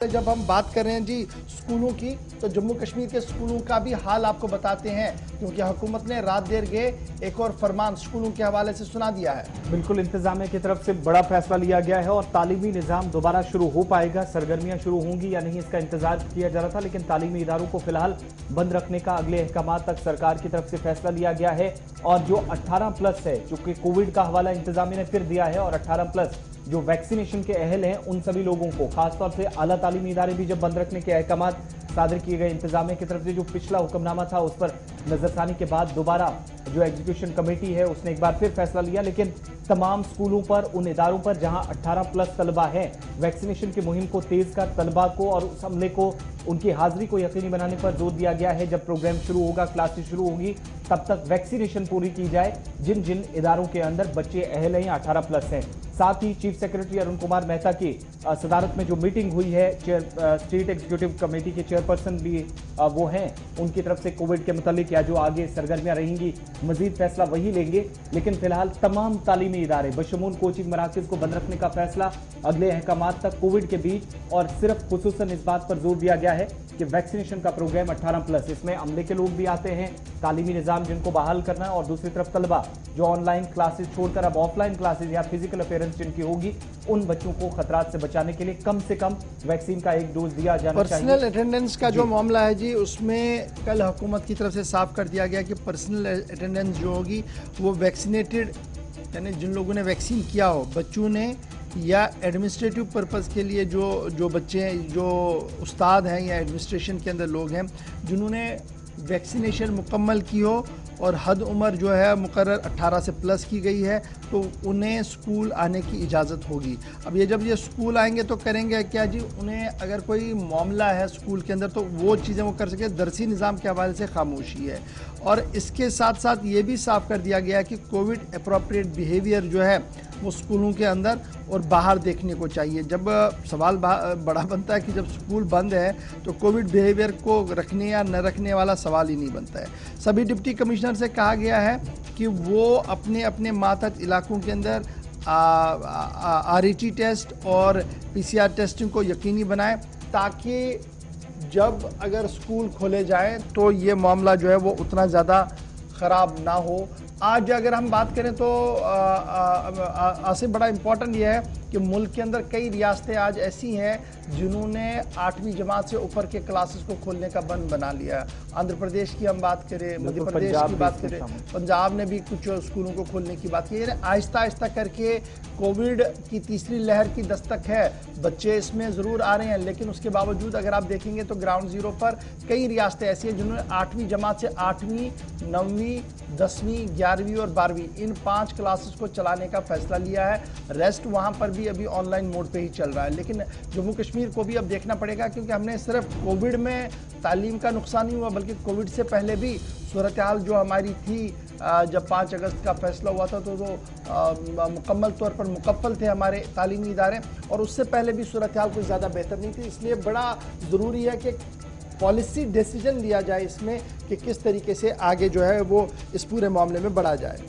जब हम बात कर रहे हैं जी स्कूलों की, तो जम्मू कश्मीर के स्कूलों का भी हाल आपको बताते हैं, क्योंकि हुकूमत ने रात देर गए एक और फरमान स्कूलों के हवाले से सुना दिया है। बिल्कुल इंतजामिया की तरफ से बड़ा फैसला लिया गया है और तालीमी निज़ाम दोबारा शुरू हो पाएगा। सरगर्मियां शुरू होंगी या नहीं इसका इंतजार किया जा रहा था, लेकिन तालीमी इदारों को फिलहाल बंद रखने का अगले अहकाम तक सरकार की तरफ से फैसला लिया गया है। और जो 18+ है, चूंकि कोविड का हवाला इंतजामिया ने फिर दिया है, और 18+ जो वैक्सीनेशन के अहल हैं उन सभी लोगों को, खासतौर से आला तालीमी इदारे भी जब बंद रखने के अहकाम सादर किए गए इंतजामिया की तरफ से, जो पिछला हुक्मनामा था उस पर नजरसानी के बाद दोबारा जो एग्जीक्यूशन कमेटी है उसने एक बार फिर फैसला लिया। लेकिन तमाम स्कूलों पर, उन इदारों पर जहां 18+ तलबा हैं, वैक्सीनेशन की मुहिम को तेज कर तलबा को और उस अमले को, उनकी हाजिरी को यकीनी बनाने पर जोर दिया गया है। जब प्रोग्राम शुरू होगा, क्लासेस शुरू होगी, तब तक वैक्सीनेशन पूरी की जाए जिन जिन इदारों के अंदर बच्चे अहल हैं या 18+ हैं। साथ ही चीफ सेक्रेटरी अरुण कुमार मेहता की सदारत में जो मीटिंग हुई है, स्टेट एग्जीक्यूटिव कमेटी के चेयरपर्सन भी वो हैं, उनकी तरफ से कोविड के मुतालिक या जो आगे सरगर्मियां रहेंगी मजीद फैसला वही लेंगे। लेकिन फिलहाल तमाम तालीमी इदारे बशमूल कोचिंग मराकज को बंद रखने का फैसला अगले अहकाम तक कोविड के बीच, और सिर्फ खुसूसन इस बात पर जोर दिया गया है कि वैक्सीनेशन का प्रोग्राम 18+, इसमें अमले के लोग भी आते हैं, तालीमी निज़ाम जिनको बहाल करना है, और दूसरी तरफ तलबा जो ऑनलाइन क्लासेस छोड़कर अब ऑफलाइन क्लासेस या फिजिकल अपेयरेंस जिनकी होगी, उन बच्चों को खतरात से बचाने के लिए कम से कम वैक्सीन का एक डोज दिया जाना चाहिए। पर्सनल अटेंडेंस का जो मामला है जी, उसमें कल हुकूमत की तरफ से साफ कर दिया गया कि पर्सनल अटेंडेंस जो होगी वो वैक्सीनेटेड, यानी जिन लोगों ने वैक्सीन किया हो, बच्चों ने, या एडमिनिस्ट्रेटिव पर्पज़ के लिए जो बच्चे हैं, जो उस्ताद हैं या एडमिनिस्ट्रेशन के अंदर लोग हैं जिन्होंने वैक्सीनेशन मुकम्मल की हो और हद उम्र जो है मुकर्रर 18 से प्लस की गई है, तो उन्हें स्कूल आने की इजाज़त होगी। अब जब ये स्कूल आएंगे तो करेंगे क्या जी, उन्हें अगर कोई मामला है स्कूल के अंदर तो वो चीज़ें वो कर सके, दरसी निज़ाम के हवाले से खामोशी है। और इसके साथ साथ ये भी साफ कर दिया गया कि कोविड अप्रोप्रिएट बिहेवियर जो है वो स्कूलों के अंदर और बाहर देखने को चाहिए। जब सवाल बड़ा बनता है कि जब स्कूल बंद है तो कोविड बिहेवियर को रखने या न रखने वाला सवाल ही नहीं बनता है। सभी डिप्टी कमिश्नर से कहा गया है कि वो अपने अपने मातहत इलाकों के अंदर RET टेस्ट और PCR टेस्टिंग को यकीनी बनाएं, ताकि जब अगर स्कूल खोले जाएं तो ये मामला जो है वो उतना ज़्यादा ख़राब ना हो। आज अगर हम बात करें तो आसिफ, बड़ा इम्पोर्टेंट ये है कि मुल्क के अंदर कई रियासतें आज ऐसी हैं जिन्होंने 8वीं जमात से ऊपर के क्लासेस को खोलने का बंद बना लिया। आंध्र प्रदेश की हम बात करें, मध्य प्रदेश की बात करें, पंजाब ने भी कुछ स्कूलों को खोलने की बात की। आहिस्ता आहिस्ता करके कोविड की तीसरी लहर की दस्तक है, बच्चे इसमें ज़रूर आ रहे हैं, लेकिन उसके बावजूद अगर आप देखेंगे तो ग्राउंड ज़ीरो पर कई रियासतें ऐसी हैं जिन्होंने 8वीं जमात से 8वीं, 9वीं, 10वीं, 11वीं और 12वीं इन 5 क्लासेस को चलाने का फैसला लिया है। रेस्ट वहाँ पर भी अभी ऑनलाइन मोड पे ही चल रहा है। लेकिन जम्मू कश्मीर को भी अब देखना पड़ेगा, क्योंकि हमने सिर्फ कोविड में तालीम का नुकसान नहीं हुआ, बल्कि कोविड से पहले भी सूरत हाल जो हमारी थी, जब 5 अगस्त का फैसला हुआ था तो मुकम्मल तौर पर मुकफ्फल थे हमारे तालीमी इदारे, और उससे पहले भी सूरत हाल कोई ज़्यादा बेहतर नहीं थी। इसलिए बड़ा ज़रूरी है कि पॉलिसी डिसीजन लिया जाए इसमें कि किस तरीके से आगे जो है वो इस पूरे मामले में बढ़ा जाए।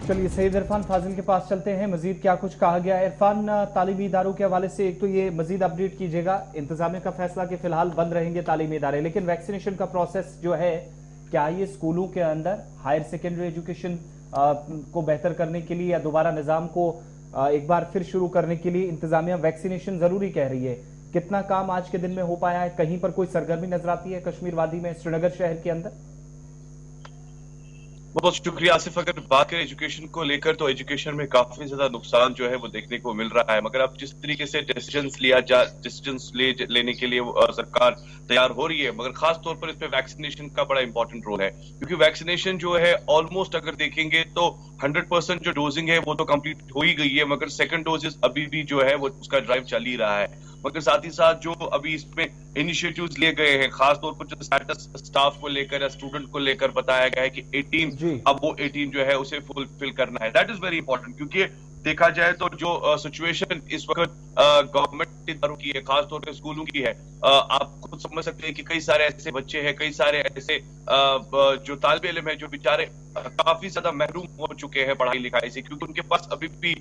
चलिए सईद इरफान फाजिल के पास चलते हैं, मजीद क्या कुछ कहा गया है। इरफान, तालीमी इदारों के हवाले से एक तो ये मजीद अपडेट कीजिएगा, इंतजामिया का फैसला कि फिलहाल बंद रहेंगे तालीमी इदारे, लेकिन वैक्सीनेशन का प्रोसेस जो है, क्या ये स्कूलों के अंदर हायर सेकेंडरी एजुकेशन को बेहतर करने के लिए या दोबारा निज़ाम को एक बार फिर शुरू करने के लिए इंतजामिया वैक्सीनेशन जरूरी कह रही है? कितना काम आज के दिन में हो पाया है? कहीं पर कोई सरगर्मी नजर आती है कश्मीर वादी में, श्रीनगर शहर के अंदर? बहुत शुक्रिया आसिफ। अगर बात करें एजुकेशन को लेकर तो एजुकेशन में काफी ज्यादा नुकसान जो है वो देखने को मिल रहा है, मगर अब जिस तरीके से डिसीजंस लेने के लिए सरकार तैयार हो रही है, मगर खास तौर पर इसमें वैक्सीनेशन का बड़ा इंपॉर्टेंट रोल है, क्योंकि वैक्सीनेशन जो है ऑलमोस्ट अगर देखेंगे तो 100% जो डोजिंग है वो तो कंप्लीट हो ही गई है, मगर सेकंड डोजेस अभी भी जो है वो उसका ड्राइव चल ही रहा है। मगर साथ ही साथ जो अभी इसमें इनिशिएटिव्स लिए गए हैं, खास तौर पर जो स्टेटस स्टाफ को लेकर या स्टूडेंट को लेकर बताया गया है कि 18 अब वो 18 जो है उसे फुलफिल करना है, दैट इज वेरी इंपॉर्टेंट। क्योंकि देखा जाए तो जो सिचुएशन इस वक्त गवर्नमेंट इदारों की है, खासतौर पर स्कूलों की है, आप खुद समझ सकते हैं कि कई सारे ऐसे बच्चे हैं, कई सारे ऐसे जो तालिब इल्म है जो बेचारे काफी ज्यादा महरूम हो चुके हैं पढ़ाई लिखाई से, क्योंकि उनके पास अभी भी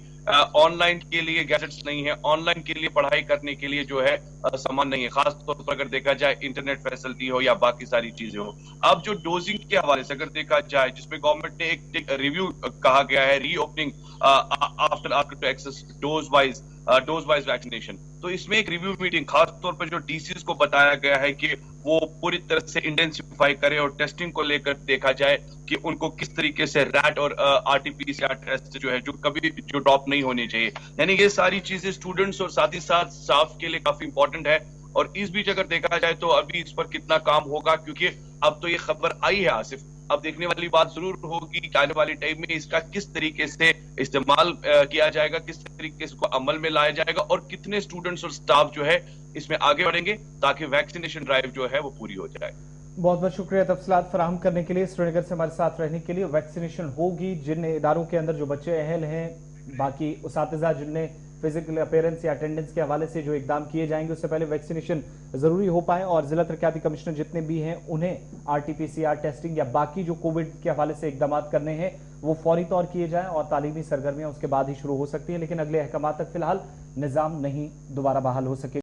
ऑनलाइन के लिए गैजेट्स नहीं है, ऑनलाइन के लिए पढ़ाई करने के लिए जो है सामान नहीं है, खास तौर पर अगर देखा जाए इंटरनेट फैसिलिटी हो या बाकी सारी चीजें हो। अब जो डोजिंग के हवाले से अगर देखा जाए, जिसमें गवर्नमेंट ने एक रिव्यू कहा गया है, reopening after access dose wise vaccination, तो इसमें एक रिव्यू मीटिंग खास तौर पर जो डीसीज को बताया गया है कि वो पूरी तरह से इंटेंसिफाई करें और टेस्टिंग को लेकर देखा जाए कि उनको किस तरीके से रैट और आरटीपीसीआर टेस्ट जो है जो कभी जो ड्रॉप नहीं होनी चाहिए। यानी ये सारी चीजें स्टूडेंट्स और साथ ही साथ स्टाफ के लिए काफी इंपॉर्टेंट है। और इस बीच अगर देखा जाए तो अभी इस पर कितना काम होगा, क्योंकि अब तो ये खबर आई है आसिफ, अब देखने वाली बात जरूर होगी कि आने वाली टाइम में इसका किस तरीके से इस्तेमाल किया जाएगा, किस तरीके से इसको अमल में लाया जाएगा और कितने स्टूडेंट्स और स्टाफ जो है इसमें आगे बढ़ेंगे ताकि वैक्सीनेशन ड्राइव जो है वो पूरी हो जाए। बहुत बहुत शुक्रिया तफसीलात फराहम करने के लिए, श्रीनगर से हमारे साथ रहने के लिए। वैक्सीनेशन होगी, जिन इदारों के अंदर जो बच्चे अहल हैं, बाकी उसातिज़ा जिनने फिजिकल अपीयरेंस या अटेंडेंस के हवाले से जो इकदाम किए जाएंगे, उससे पहले वैक्सीनेशन जरूरी हो पाए और जिला तरक्याती कमिश्नर जितने भी हैं उन्हें आरटीपीसीआर टेस्टिंग या बाकी जो कोविड के हवाले से इकदाम करने हैं वो फौरी तौर किए जाएं और तालीमी सरगर्मियां उसके बाद ही शुरू हो सकती हैं। लेकिन अगले अहकाम तक फिलहाल निज़ाम नहीं दोबारा बहाल हो सके।